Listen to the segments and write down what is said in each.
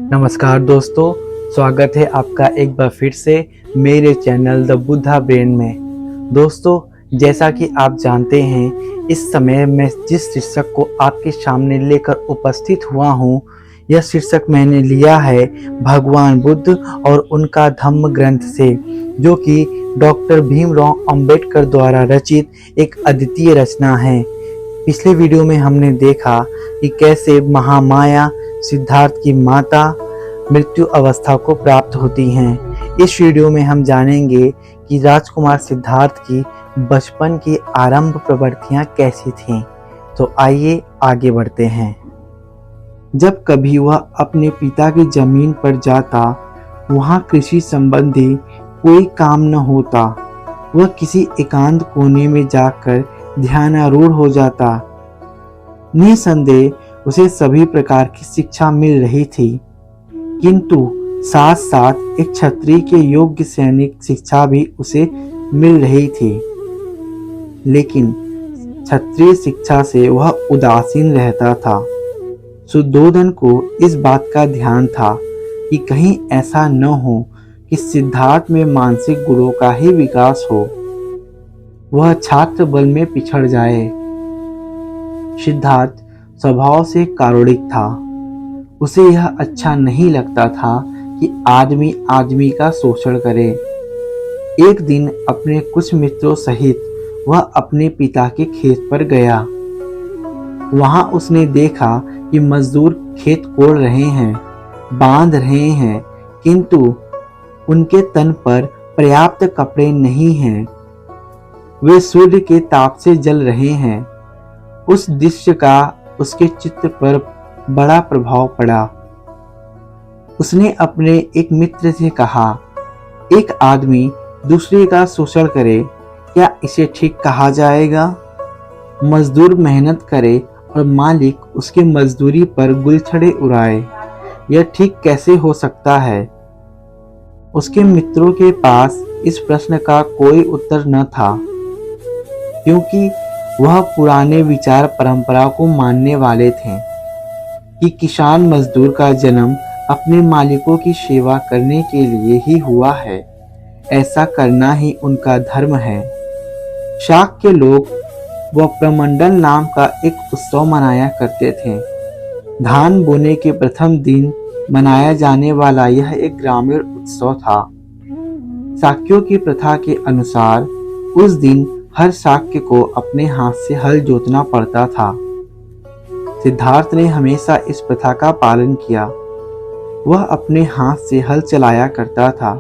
नमस्कार दोस्तों, स्वागत है आपका एक बार फिर से मेरे चैनल द बुद्धा ब्रेन में। दोस्तों, जैसा कि आप जानते हैं, इस समय मैं जिस शीर्षक को आपके सामने लेकर उपस्थित हुआ हूँ, यह शीर्षक मैंने लिया है भगवान बुद्ध और उनका धम्म ग्रंथ से, जो कि डॉक्टर भीमराव अंबेडकर द्वारा रचित एक अद्वितीय रचना है। पिछले वीडियो में हमने देखा कि कैसे महामाया सिद्धार्थ की माता मृत्यु अवस्था को प्राप्त होती हैं। इस वीडियो में हम जानेंगे कि राजकुमार सिद्धार्थ की बचपन की आरंभ प्रवृत्तियां कैसी थीं। तो आइए आगे बढ़ते हैं। जब कभी वह अपने पिता की जमीन पर जाता, वहां कृषि संबंधी कोई काम न होता। वह किसी एकांत कोने में जाकर ध्यानारूढ़ हो जाता। निसंदेह उसे सभी प्रकार की शिक्षा मिल रही थी, किंतु साथ साथ एक क्षत्रिय के योग्य सैनिक शिक्षा भी उसे मिल रही थी। लेकिन क्षत्रिय शिक्षा से वह उदासीन रहता था। सुद्धोधन को इस बात का ध्यान था कि कहीं ऐसा न हो कि सिद्धार्थ में मानसिक गुणों का ही विकास हो, वह छात्र बल में पिछड़ जाए। सिद्धार्थ स्वभाव से कारुणिक था। उसे यह अच्छा नहीं लगता था कि आदमी आदमी का शोषण करे। एक दिन अपने कुछ मित्रों सहित वह अपने पिता के खेत पर गया। वहां उसने देखा कि मजदूर खेत कोड़ रहे हैं, बांध रहे हैं, किंतु उनके तन पर पर्याप्त कपड़े नहीं हैं। वे सूर्य के ताप से जल रहे हैं। उस दृश्य का उसके चित्त पर बड़ा प्रभाव पड़ा। उसने अपने एक मित्र से कहा, एक आदमी दूसरे का शोषण करे, क्या इसे ठीक कहा जाएगा? मजदूर मेहनत करे और मालिक उसकी मजदूरी पर गुलछड़े उड़ाए, यह ठीक कैसे हो सकता है? उसके मित्रों के पास इस प्रश्न का कोई उत्तर न था, क्योंकि वह पुराने विचार परंपरा को मानने वाले थे कि किसान मजदूर का जन्म अपने मालिकों की सेवा करने के लिए ही हुआ है। ऐसा करना ही उनका धर्म है। शाक के लोग वह प्रमंडल नाम का एक उत्सव मनाया करते थे। धान बोने के प्रथम दिन मनाया जाने वाला यह एक ग्रामीण उत्सव था। शाक्यों की प्रथा के अनुसार उस दिन हर शाक्य को अपने हाथ से हल जोतना पड़ता था। सिद्धार्थ ने हमेशा इस प्रथा का पालन किया। वह अपने हाथ से हल चलाया करता था।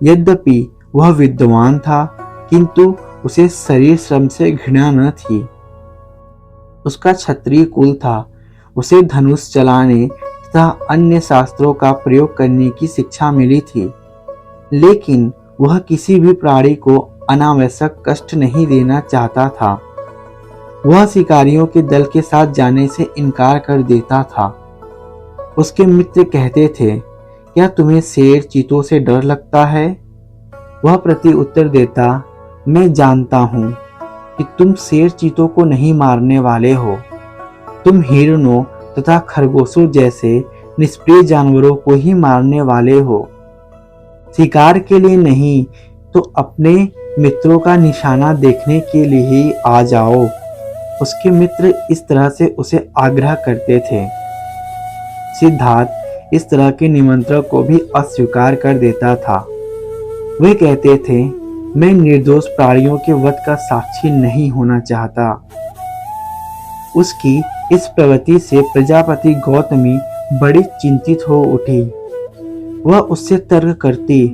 यद्यपि वह विद्वान था, किंतु उसे शरीर श्रम से घृणा न थी। उसका क्षत्रिय कुल था। उसे धनुष चलाने तथा अन्य शास्त्रों का प्रयोग करने की शिक्षा मिली थी, लेकिन वह किसी भी प्राणी को अनावश्यक कष्ट नहीं देना चाहता था। वह शिकारियों के दल के साथ जाने से इनकार कर देता था। उसके मित्र कहते थे, क्या तुम्हें शेर चीतों से डर लगता है? वह प्रति उत्तर देता, मैं जानता हूं कि तुम शेर चीतों को नहीं मारने वाले हो। तुम हिरणों तथा खरगोशों जैसे निष्प्रिय जानवरों को ही मारने वाले हो। शिकार के लिए नहीं तो अपने मित्रों का निशाना देखने के लिए ही आ जाओ। उसके मित्र इस तरह से उसे आग्रह करते थे। सिद्धार्थ इस तरह के निमंत्रण को भी अस्वीकार कर देता था। वे कहते थे, मैं निर्दोष प्राणियों के वध का साक्षी नहीं होना चाहता। उसकी इस प्रवृत्ति से प्रजापति गौतमी बड़ी चिंतित हो उठी। वह उससे तर्क करती,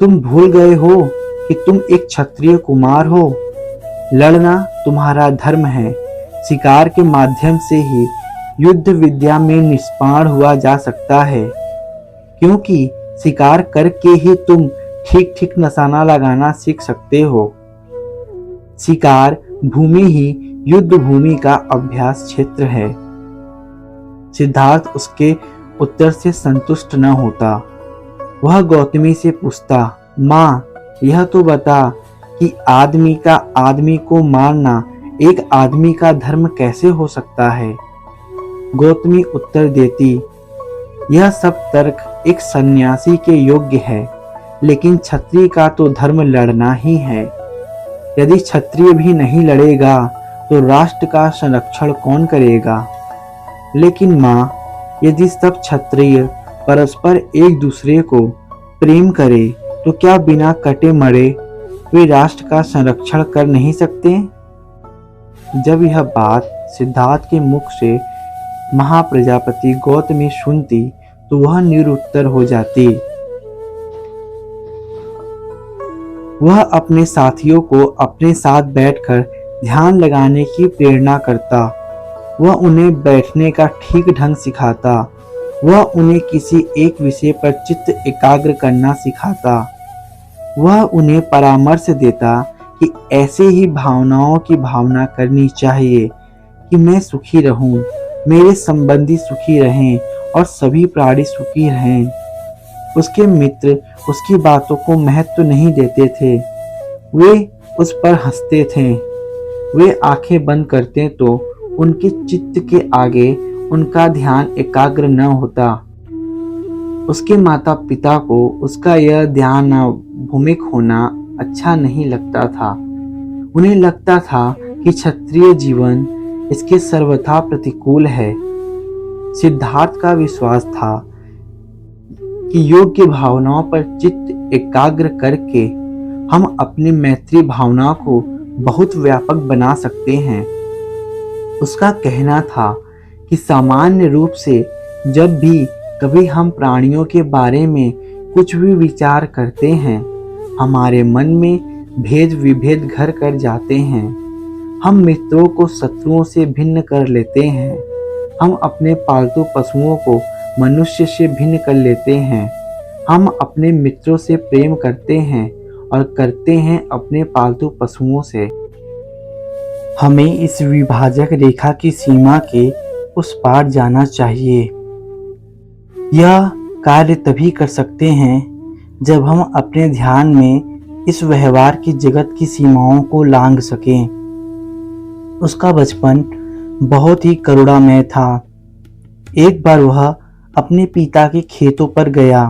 तुम भूल गए हो कि तुम एक क्षत्रिय कुमार हो। लड़ना तुम्हारा धर्म है। शिकार के माध्यम से ही युद्ध विद्या में निष्पाण हुआ जा सकता है, क्योंकि शिकार करके ही तुम ठीक ठीक निशाना लगाना सीख सकते हो। शिकार भूमि ही युद्ध भूमि का अभ्यास क्षेत्र है। सिद्धार्थ उसके उत्तर से संतुष्ट न होता। वह गौतमी से पूछता, माँ, यह तो बता कि आदमी का आदमी को मारना एक आदमी का धर्म कैसे हो सकता है? गौतमी उत्तर देती, यह सब तर्क एक सन्यासी के योग्य है, लेकिन क्षत्रिय का तो धर्म लड़ना ही है। यदि क्षत्रिय भी नहीं लड़ेगा तो राष्ट्र का संरक्षण कौन करेगा? लेकिन माँ, यदि सब क्षत्रिय परस्पर एक दूसरे को प्रेम करे तो क्या बिना कटे मरे वे राष्ट्र का संरक्षण कर नहीं सकते? जब यह बात सिद्धार्थ के मुख से महाप्रजापति गौतमी सुनती तो वह निरुत्तर हो जाती। वह अपने साथियों को अपने साथ बैठकर ध्यान लगाने की प्रेरणा करता। वह उन्हें बैठने का ठीक ढंग सिखाता। वह उन्हें किसी एक विषय पर चित्त एकाग्र करना सिखाता। वह उन्हें परामर्श देता कि ऐसे ही भावनाओं की भावना करनी चाहिए कि मैं सुखी रहूं, मेरे संबंधी सुखी रहें और सभी प्राणी सुखी रहें। उसके मित्र उसकी बातों को महत्व नहीं देते थे, वे उस पर हंसते थे। वे आंखें बंद करते तो उनके चित्त के आगे उनका ध्यान एकाग्र न होता। उसके माता पिता को उसका यह ध्यान भूमिक होना अच्छा नहीं लगता था। उन्हें लगता था कि क्षत्रिय जीवन इसके सर्वथा प्रतिकूल है। सिद्धार्थ का विश्वास था कि योग्य भावनाओं पर चित्त एकाग्र करके हम अपनी मैत्री भावना को बहुत व्यापक बना सकते हैं। उसका कहना था कि सामान्य रूप से जब भी कभी हम प्राणियों के बारे में कुछ भी विचार करते हैं, हमारे मन में भेद विभेद घर कर जाते हैं। हम मित्रों को शत्रुओं से भिन्न कर लेते हैं। हम अपने पालतू पशुओं को मनुष्य से भिन्न कर लेते हैं। हम अपने मित्रों से प्रेम करते हैं और करते हैं अपने पालतू पशुओं से। हमें इस विभाजक रेखा की सीमा के उस पार जाना चाहिए। यह कार्य तभी कर सकते हैं जब हम अपने ध्यान में इस व्यवहार की जगत की सीमाओं को लांघ सकें। उसका बचपन बहुत ही करुणामय था। एक बार वह अपने पिता के खेतों पर गया।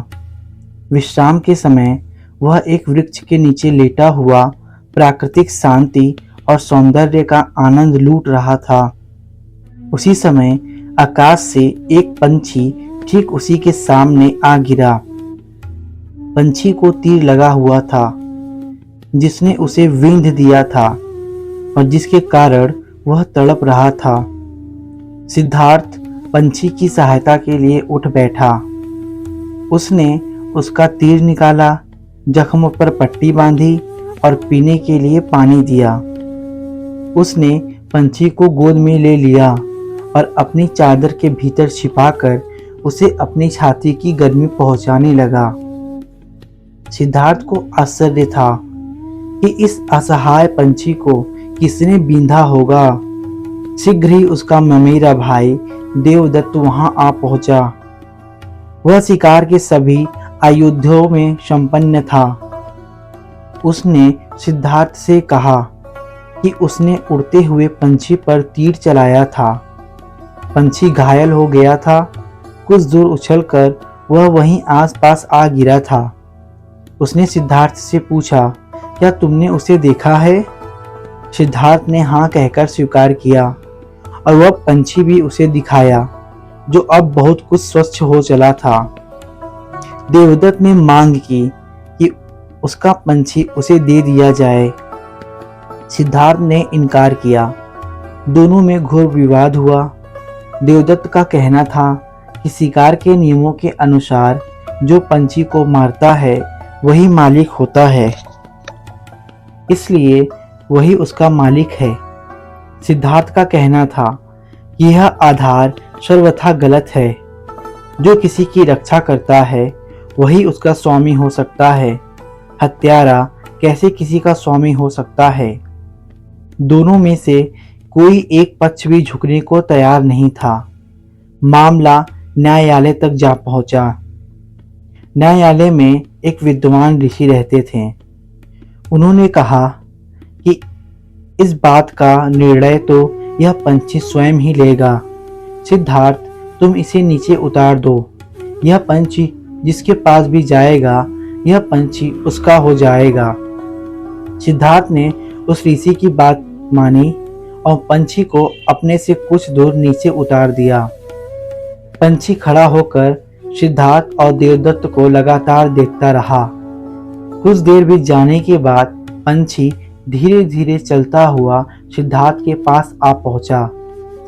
विश्राम के समय वह एक वृक्ष के नीचे लेटा हुआ प्राकृतिक शांति और सौंदर्य का आनंद लूट रहा था। उसी समय आकाश से एक पंछी ठीक उसी के सामने आ गिरा। पंछी को तीर लगा हुआ था जिसने उसे विंध दिया था और जिसके कारण वह तड़प रहा था। सिद्धार्थ पंछी की सहायता के लिए उठ बैठा। उसने उसका तीर निकाला, जख्म पर पट्टी बांधी और पीने के लिए पानी दिया। उसने पंछी को गोद में ले लिया और अपनी चादर के भीतर छिपाकर उसे अपनी छाती की गर्मी पहुंचाने लगा। सिद्धार्थ को आश्चर्य था कि इस असहाय पंछी को किसने बींधा होगा। शीघ्र ही उसका ममेरा भाई देवदत्त वहां आ पहुंचा। वह शिकार के सभी आयुधों में संपन्न था। उसने सिद्धार्थ से कहा कि उसने उड़ते हुए पंछी पर तीर चलाया था। पंछी घायल हो गया था। कुछ दूर उछलकर वह वहीं आसपास आ गिरा था। उसने सिद्धार्थ से पूछा, क्या तुमने उसे देखा है? सिद्धार्थ ने हाँ कहकर स्वीकार किया और वह पंछी भी उसे दिखाया, जो अब बहुत कुछ स्वच्छ हो चला था। देवदत्त ने मांग की कि उसका पंछी उसे दे दिया जाए। सिद्धार्थ ने इनकार किया। दोनों में घोर विवाद हुआ। देवदत्त का कहना था कि शिकार के नियमों के अनुसार जो पंछी को मारता है वही मालिक होता है, इसलिए वही उसका मालिक है। सिद्धार्थ का कहना था कि यह आधार सर्वथा गलत है। जो किसी की रक्षा करता है वही उसका स्वामी हो सकता है। हत्यारा कैसे किसी का स्वामी हो सकता है? दोनों में से कोई एक पक्ष भी झुकने को तैयार नहीं था। मामला न्यायालय तक जा पहुंचा। न्यायालय में एक विद्वान ऋषि रहते थे। उन्होंने कहा कि इस बात का निर्णय तो यह पंछी स्वयं ही लेगा। सिद्धार्थ, तुम इसे नीचे उतार दो। यह पंछी जिसके पास भी जाएगा, यह पंछी उसका हो जाएगा। सिद्धार्थ ने उस ऋषि की बात मानी और पंछी को अपने से कुछ दूर नीचे उतार दिया। पंछी खड़ा होकर सिद्धार्थ और देवदत्त को लगातार देखता रहा। कुछ देर बीत जाने के बाद पंछी धीरे धीरे चलता हुआ सिद्धार्थ के पास आ पहुंचा।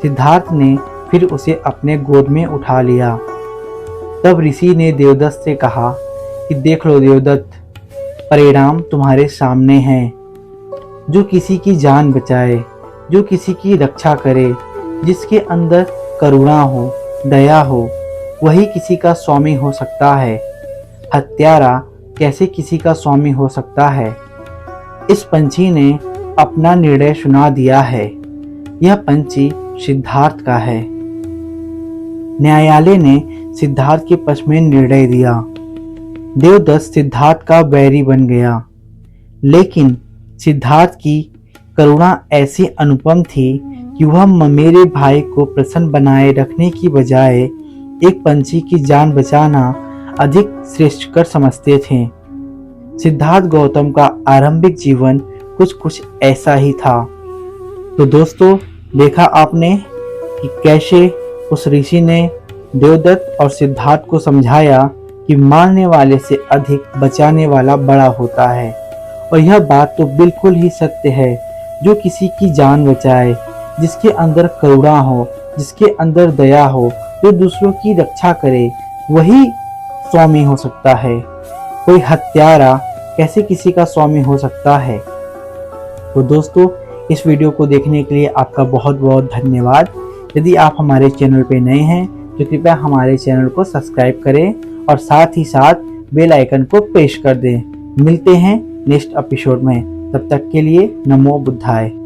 सिद्धार्थ ने फिर उसे अपने गोद में उठा लिया। तब ऋषि ने देवदत्त से कहा कि देख लो देवदत्त, परिणाम तुम्हारे सामने है। जो किसी की जान बचाए, जो किसी की रक्षा करे, जिसके अंदर करुणा हो, दया हो, वही किसी का स्वामी हो सकता है। हत्यारा कैसे किसी का स्वामी हो सकता है? इस पंछी ने अपना निर्णय सुना दिया है। यह पंछी सिद्धार्थ का है। न्यायालय ने सिद्धार्थ के पक्ष में निर्णय दिया। देवदत्त सिद्धार्थ का बैरी बन गया, लेकिन सिद्धार्थ की करुणा ऐसी अनुपम थी कि वह मेरे भाई को प्रसन्न बनाए रखने की बजाय एक पंछी की जान बचाना अधिक श्रेष्ठकर समझते थे। सिद्धार्थ गौतम का आरंभिक जीवन कुछ ऐसा ही था। तो दोस्तों, देखा आपने कि कैसे उस ऋषि ने देवदत्त और सिद्धार्थ को समझाया कि मारने वाले से अधिक बचाने वाला बड़ा होता है। और यह बात तो बिल्कुल ही सत्य है। जो किसी की जान बचाए, जिसके अंदर करुणा हो, जिसके अंदर दया हो, जो दूसरों की रक्षा करे, वही स्वामी हो सकता है। कोई हत्यारा कैसे किसी का स्वामी हो सकता है? तो दोस्तों, इस वीडियो को देखने के लिए आपका बहुत बहुत धन्यवाद। यदि आप हमारे चैनल पे नए हैं तो कृपया हमारे चैनल को सब्सक्राइब करें और साथ ही साथ बेल आइकन को प्रेस कर दें। मिलते हैं नेक्स्ट एपिसोड में। तब तक के लिए नमो बुद्धाय।